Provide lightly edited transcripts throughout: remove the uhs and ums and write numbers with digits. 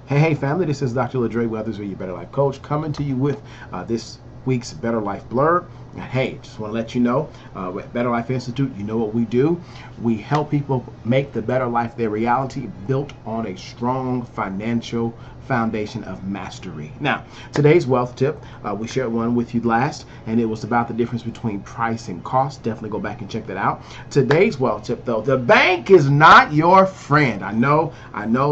Hey family, this is Dr. Ladre, Weathersby, your Better Life Coach, coming to you with this week's Better Life Blurb. And hey, just want to let you know, at Better Life Institute, you know what we do. We help people make the better life their reality, built on a strong financial foundation of mastery. Now, today's wealth tip, we shared one with you last, and it was about the difference between price and cost. Definitely go back and check that out. Today's wealth tip, though, the bank is not your friend. I know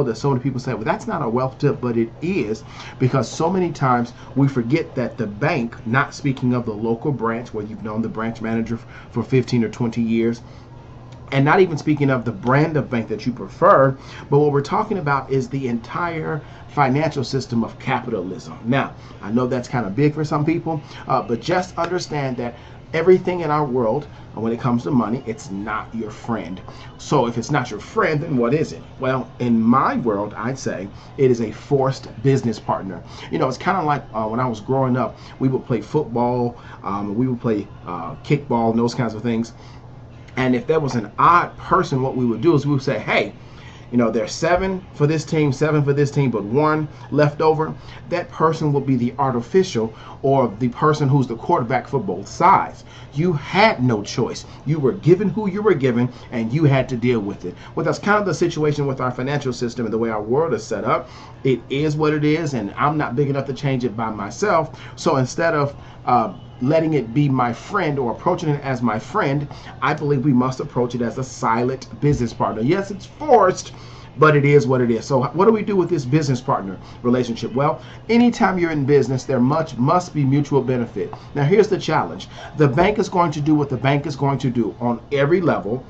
that so many people say, well, that's not a wealth tip, but it is, because so many times we forget that the bank, not speaking of the local branch where you've known the branch manager for 15 or 20 years, and not even speaking of the brand of bank that you prefer, but what we're talking about is the entire financial system of capitalism. Now, I know that's kind of big for some people, but just understand that everything in our world, when it comes to money, it's not your friend. So if it's not your friend, then what is it? Well, in my world, I'd say it is a forced business partner. You know, it's kind of like when I was growing up, we would play football, we would play kickball, and those kinds of things. And if there was an odd person, what we would do is we would say, hey, you know, there's 7 for this team, 7 for this team, but 1 left over. That person will be the artificial, or the person who's the quarterback for both sides. You had no choice. You were given who you were given, and you had to deal with it. Well, that's kind of the situation with our financial system and the way our world is set up. It is what it is, and I'm not big enough to change it by myself. So instead of letting it be my friend or approaching it as my friend, I believe we must approach it as a silent business partner. Yes, it's forced, but it is what it is. So what do we do with this business partner relationship? Well, anytime you're in business, there must be mutual benefit. Now, here's the challenge. The bank is going to do what the bank is going to do on every level.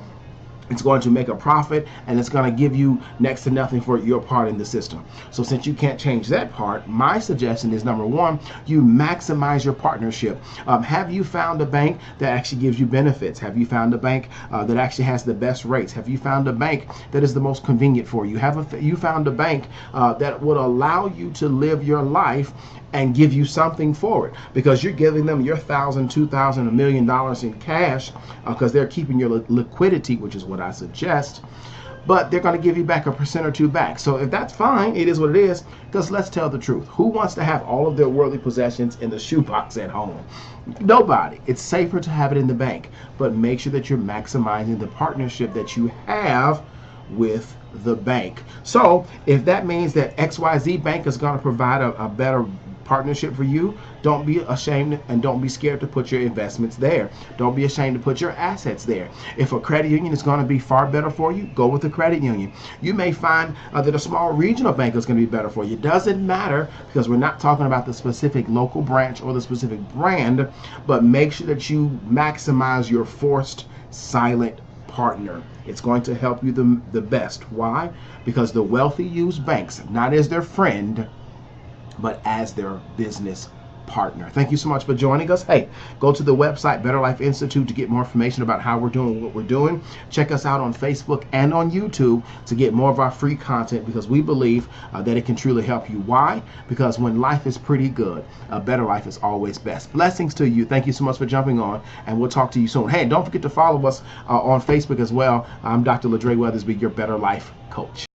It's going to make a profit, and it's going to give you next to nothing for your part in the system. So since you can't change that part, my suggestion is, number one, you maximize your partnership. Have you found a bank that actually gives you benefits? Have you found a bank that actually has the best rates? Have you found a bank that is the most convenient for you? You found a bank that would allow you to live your life and give you something for it, because you're giving them your $1,000, $2,000, $1 million in cash, because they're keeping your liquidity, which is what I suggest, but they're going to give you back a % or 2 back. So if that's fine, it is what it is, because let's tell the truth. Who wants to have all of their worldly possessions in the shoebox at home? Nobody. It's safer to have it in the bank, but make sure that you're maximizing the partnership that you have with the bank. So if that means that XYZ Bank is going to provide a better partnership for you, don't be ashamed and don't be scared to put your investments there. Don't be ashamed to put your assets there. If a credit union is going to be far better for you, go with the credit union. You may find that a small regional bank is going to be better for you. It doesn't matter, because we're not talking about the specific local branch or the specific brand, but make sure that you maximize your forced silent partner. It's going to help you the best. Why? Because the wealthy use banks not as their friend, but as their business partner. Thank you so much for joining us. Hey, go to the website Better Life Institute to get more information about how we're doing what we're doing. Check us out on Facebook and on YouTube to get more of our free content, because we believe that it can truly help you. Why? Because when life is pretty good, a better life is always best. Blessings to you. Thank you so much for jumping on, and we'll talk to you soon. Hey, don't forget to follow us on Facebook as well. I'm Dr. Ladre Weathersby, your Better Life Coach.